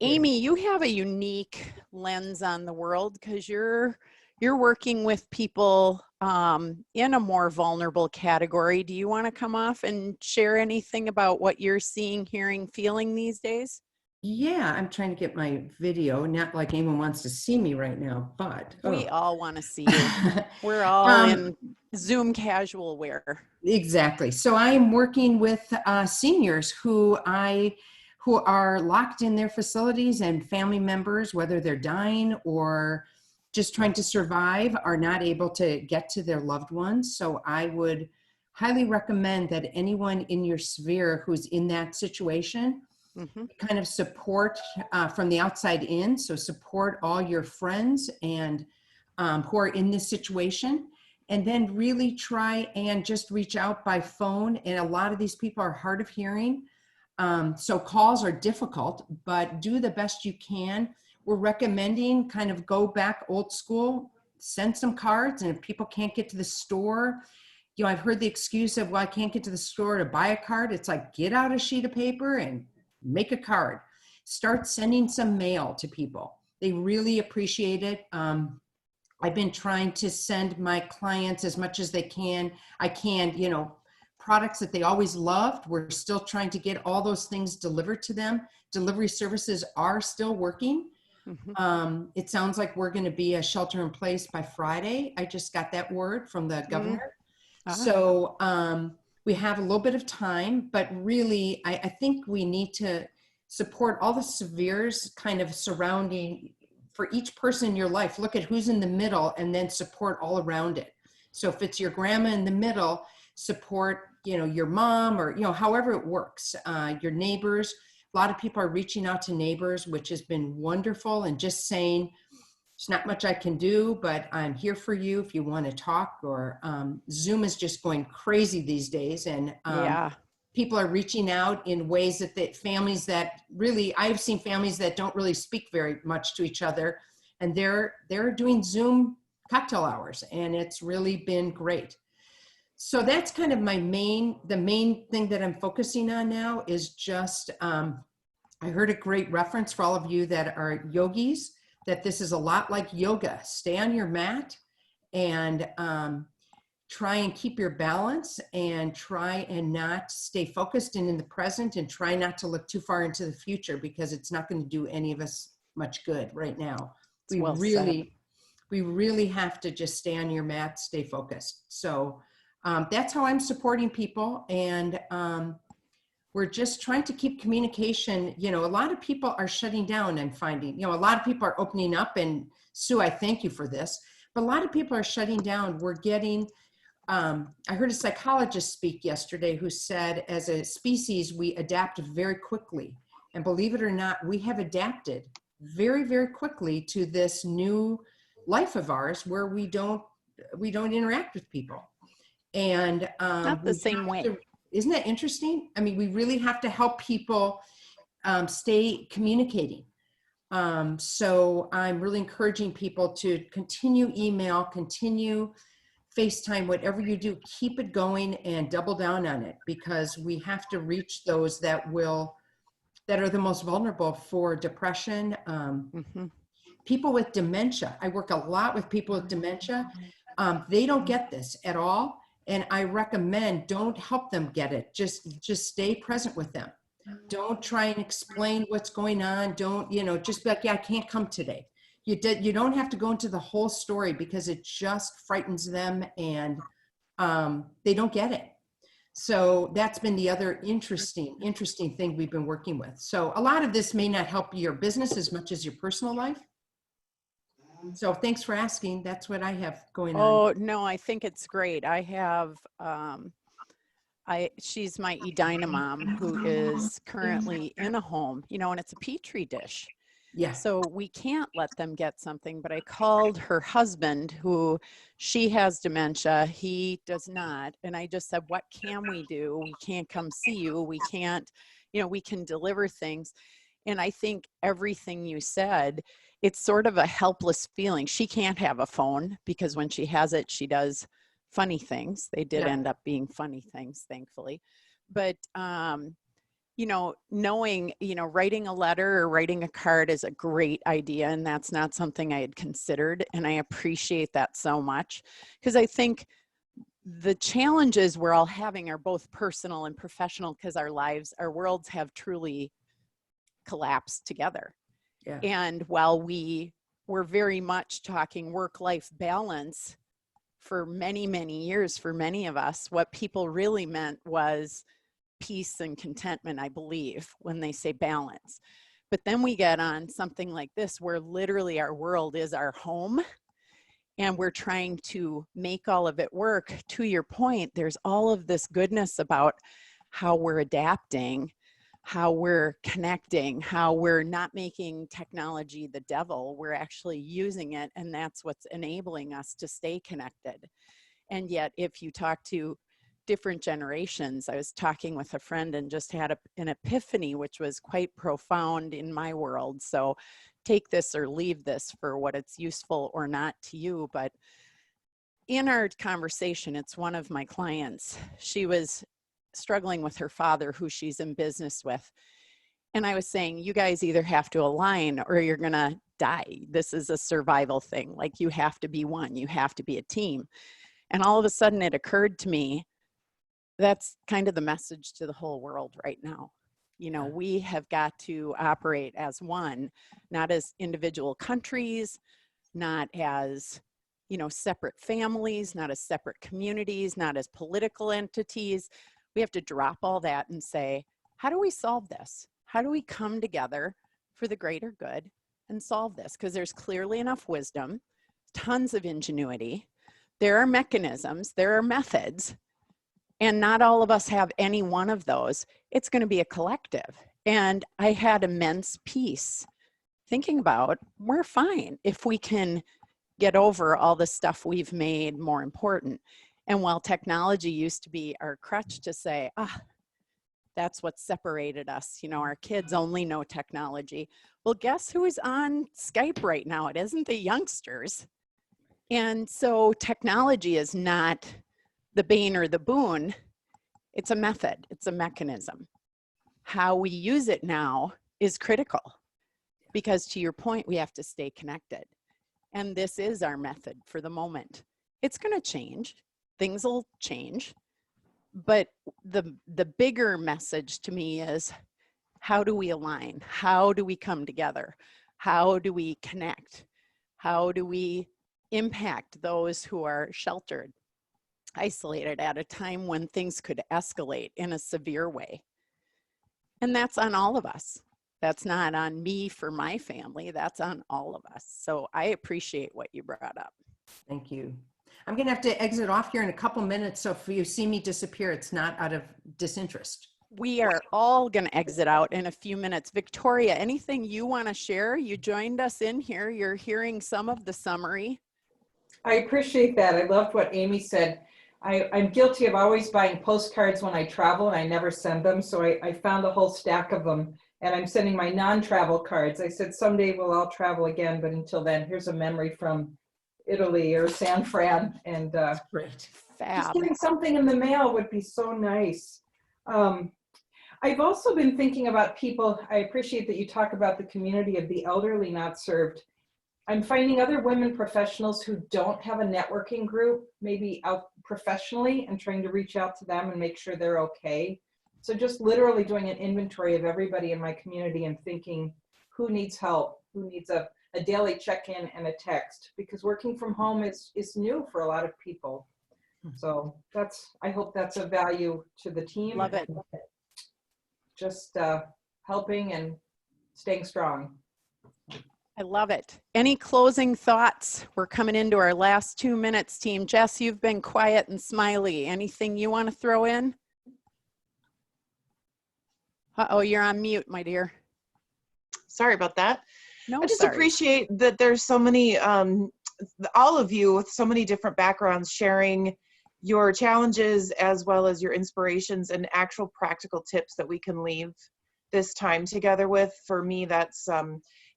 Amy, you have a unique lens on the world because you're working with people in a more vulnerable category. Do you want to come off and share anything about what you're seeing, hearing, feeling these days? Yeah, I'm trying to get my video. Not like anyone wants to see me right now, but we all want to see you. We're all in Zoom casual wear. Exactly. So I am working with seniors who are locked in their facilities, and family members, whether they're dying or just trying to survive, are not able to get to their loved ones. So I would highly recommend that anyone in your sphere who's in that situation kind of support from the outside in. So support all your friends and who are in this situation, and then really try and just reach out by phone. And a lot of these people are hard of hearing. So calls are difficult, but do the best you can. We're recommending kind of go back old school, send some cards. And if people can't get to the store, you know, I've heard the excuse of, well, I can't get to the store to buy a card. It's like, get out a sheet of paper and make a card. Start sending some mail to people. They really appreciate it. I've been trying to send my clients as much as I can, you know, products that they always loved. We're still trying to get all those things delivered to them. Delivery services are still working. It sounds like we're going to be a shelter in place by Friday. I just got that word from the governor. So we have a little bit of time, but really, I think we need to support all the severes kind of surrounding for each person in your life. Look at who's in the middle and then support all around it. So if it's your grandma in the middle, support, you know, your mom, or, you know, however it works, your neighbors. A lot of people are reaching out to neighbors, which has been wonderful, and just saying, there's not much I can do, but I'm here for you if you want to talk. Or Zoom is just going crazy these days. And people are reaching out in ways that families that really, I've seen families that don't really speak very much to each other, and they're doing Zoom cocktail hours, and it's really been great. So that's kind of the main thing that I'm focusing on now is just, I heard a great reference for all of you that are yogis, that this is a lot like yoga. Stay on your mat and try and keep your balance, and try and not stay focused and in the present, and try not to look too far into the future, because it's not going to do any of us much good right now. We really have to just stay on your mat, stay focused. So that's how I'm supporting people. And we're just trying to keep communication. You know, a lot of people are shutting down, I'm finding. You know, a lot of people are opening up, and Sue, I thank you for this. But a lot of people are shutting down. We're getting, I heard a psychologist speak yesterday who said, as a species, we adapt very quickly. And believe it or not, we have adapted very, very quickly to this new life of ours where we don't interact with people. And not the same way. Isn't that interesting? I mean, we really have to help people stay communicating. So I'm really encouraging people to continue email, continue FaceTime, whatever you do, keep it going and double down on it, because we have to reach those that are the most vulnerable for depression. People with dementia. I work a lot with people with dementia. They don't get this at all. And I recommend, don't help them get it. Just stay present with them. Don't try and explain what's going on. Don't, just be like, yeah, I can't come today. You don't have to go into the whole story, because it just frightens them, and they don't get it. So that's been the other interesting thing we've been working with. So a lot of this may not help your business as much as your personal life. So thanks for asking. That's what I have going on. Oh, no, I think it's great. I have, she's my Edina mom, who is currently in a home, and it's a Petri dish. Yeah. So we can't let them get something, but I called her husband, who she has dementia, he does not. And I just said, what can we do? We can't come see you. We can't, we can deliver things. And I think everything you said, it's sort of a helpless feeling. She can't have a phone, because when she has it, she does funny things. They did end up being funny things, thankfully. But, knowing, writing a letter or writing a card is a great idea. And that's not something I had considered. And I appreciate that so much, because I think the challenges we're all having are both personal and professional, because our worlds have truly collapsed together. Yeah. And while we were very much talking work-life balance for many, many years, for many of us, what people really meant was peace and contentment, I believe, when they say balance. But then we get on something like this, where literally our world is our home, and we're trying to make all of it work. To your point, there's all of this goodness about how we're adapting, how we're connecting, how we're not making technology the devil. We're actually using it, and that's what's enabling us to stay connected. And yet, if you talk to different generations, I was talking with a friend and just had an epiphany, which was quite profound in my world. So take this or leave this for what it's useful or not to you. But in our conversation, it's one of my clients. She was struggling with her father, who she's in business with. And I was saying, you guys either have to align or you're going to die. This is a survival thing. Like, you have to be one, you have to be a team. And all of a sudden it occurred to me, that's kind of the message to the whole world right now. We have got to operate as one, not as individual countries, not as, separate families, not as separate communities, not as political entities. We have to drop all that and say, how do we solve this? How do we come together for the greater good and solve this? Because there's clearly enough wisdom, tons of ingenuity. There are mechanisms, there are methods, and not all of us have any one of those. It's going to be a collective. And I had immense peace thinking about, we're fine if we can get over all the stuff we've made more important. And while technology used to be our crutch to say, that's what separated us, our kids only know technology. Well, guess who is on Skype right now? It isn't the youngsters. And so technology is not the bane or the boon. It's a method, it's a mechanism. How we use it now is critical, because to your point, we have to stay connected. And this is our method for the moment. It's going to change. Things will change. But the bigger message to me is, how do we align? How do we come together? How do we connect? How do we impact those who are sheltered, isolated at a time when things could escalate in a severe way? And that's on all of us. That's not on me for my family. That's on all of us. So I appreciate what you brought up. Thank you. I'm going to have to exit off here in a couple minutes. So if you see me disappear, it's not out of disinterest. We are all going to exit out in a few minutes. Victoria, anything you want to share? You joined us in here. You're hearing some of the summary. I appreciate that. I loved what Amy said. I'm guilty of always buying postcards when I travel, and I never send them. So I found a whole stack of them, and I'm sending my non-travel cards. I said, someday we'll all travel again, but until then, here's a memory from Italy or San Fran, and Great. just Fab. getting something in the mail would be so nice. I've also been thinking about people. I appreciate that you talk about the community of the elderly not served. I'm finding other women professionals who don't have a networking group, maybe out professionally, and trying to reach out to them and make sure they're okay. So just literally doing an inventory of everybody in my community and thinking who needs help, who needs a daily check-in and a text, because working from home is new for a lot of people. So I hope that's a value to the team. Love it. Just helping and staying strong. I love it. Any closing thoughts? We're coming into our last 2 minutes, team. Jess, you've been quiet and smiley. Anything you want to throw in? Uh-oh, you're on mute, my dear. Sorry about that. No, I just sorry. appreciate that there's so many, all of you with so many different backgrounds sharing your challenges as well as your inspirations and actual practical tips that we can leave this time together with. For me, that's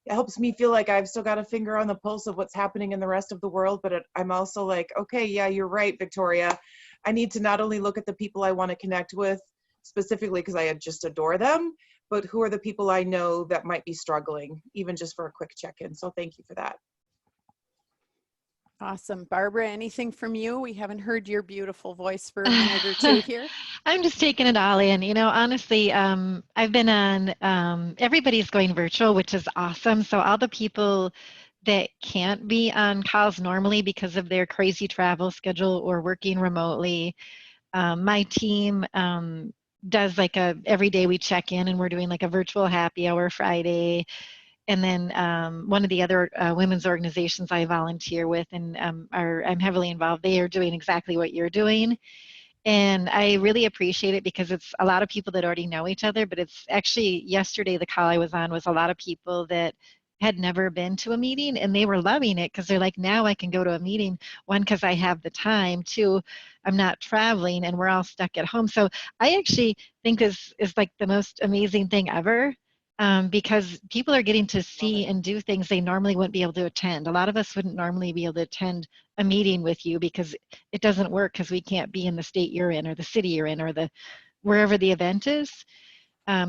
it helps me feel like I've still got a finger on the pulse of what's happening in the rest of the world, but I'm also like, okay, yeah, you're right, Victoria. I need to not only look at the people I want to connect with specifically because I just adore them, but who are the people I know that might be struggling, even just for a quick check-in. So thank you for that. Awesome. Barbara, anything from you? We haven't heard your beautiful voice for a minute or two here. I'm just taking it all in. You know, honestly, I've been on, everybody's going virtual, which is awesome. So all the people that can't be on calls normally because of their crazy travel schedule or working remotely, my team does like every day we check in, and we're doing like a virtual happy hour Friday. And then one of the other women's organizations I volunteer with and I'm heavily involved, they are doing exactly what you're doing. And I really appreciate it because it's a lot of people that already know each other, but it's actually yesterday the call I was on was a lot of people that had never been to a meeting, and they were loving it because they're like, now I can go to a meeting, one, because I have the time, two, I'm not traveling and we're all stuck at home. So I actually think this is like the most amazing thing ever. Because people are getting to see and do things they normally wouldn't be able to attend. A lot of us wouldn't normally be able to attend a meeting with you because it doesn't work because we can't be in the state you're in or the city you're in or wherever the event is.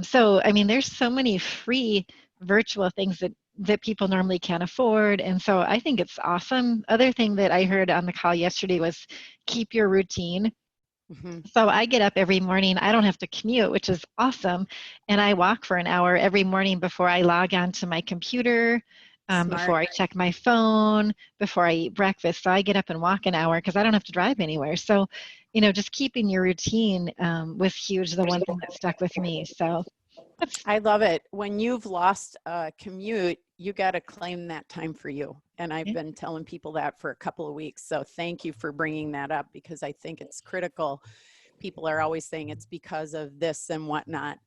So, I mean, there's so many free virtual things that people normally can't afford. And so I think it's awesome. Other thing that I heard on the call yesterday was keep your routine. Mm-hmm. So I get up every morning. I don't have to commute, which is awesome. And I walk for an hour every morning before I log onto my computer, before I check my phone, before I eat breakfast. So I get up and walk an hour because I don't have to drive anywhere. So, you know, just keeping your routine was huge. The one thing that stuck with me. So I love it. When you've lost a commute, you got to claim that time for you. And I've been telling people that for a couple of weeks. So thank you for bringing that up because I think it's critical. People are always saying it's because of this and whatnot.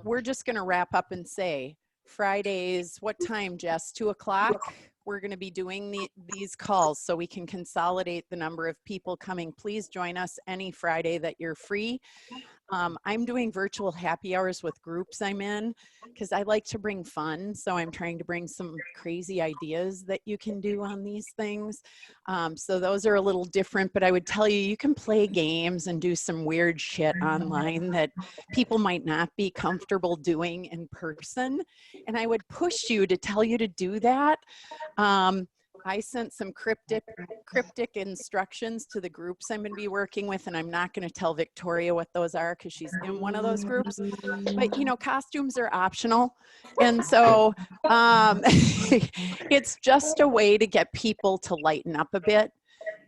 We're just going to wrap up and say Fridays, what time, Jess? 2 o'clock? We're going to be doing these calls so we can consolidate the number of people coming. Please join us any Friday that you're free. I'm doing virtual happy hours with groups I'm in because I like to bring fun. So I'm trying to bring some crazy ideas that you can do on these things. So those are a little different, but I would tell you, you can play games and do some weird shit online that people might not be comfortable doing in person. And I would push you to tell you to do that. I sent some cryptic instructions to the groups I'm going to be working with, and I'm not going to tell Victoria what those are because she's in one of those groups. But, you know, costumes are optional. And so it's just a way to get people to lighten up a bit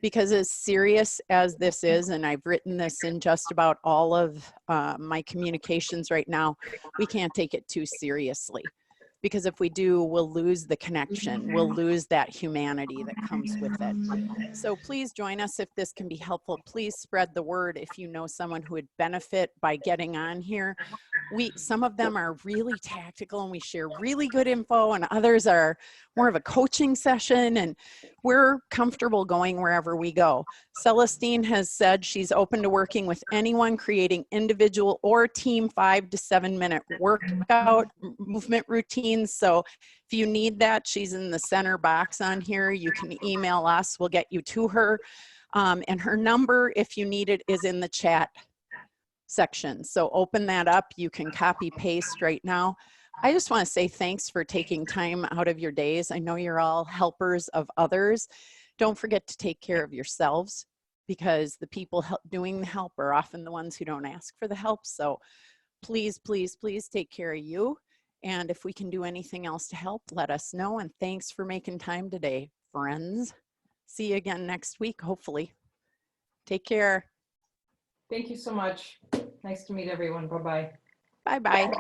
because as serious as this is, and I've written this in just about all of my communications right now, we can't take it too seriously. Because if we do, we'll lose the connection. We'll lose that humanity that comes with it. So please join us if this can be helpful. Please spread the word if you know someone who would benefit by getting on here. Some of them are really tactical and we share really good info, and others are more of a coaching session, and we're comfortable going wherever we go. Selestine has said she's open to working with anyone creating individual or team 5 to 7 minute workout movement routine means. So if you need that, she's in the center box on here. You can email us. We'll get you to her. And her number, if you need it, is in the chat section. So open that up. You can copy paste right now. I just want to say thanks for taking time out of your days. I know you're all helpers of others. Don't forget to take care of yourselves, because the people doing the help are often the ones who don't ask for the help. So please, please, please take care of you. And if we can do anything else to help, let us know. And thanks for making time today, friends. See you again next week, hopefully. Take care. Thank you so much. Nice to meet everyone. Bye-bye. Bye-bye.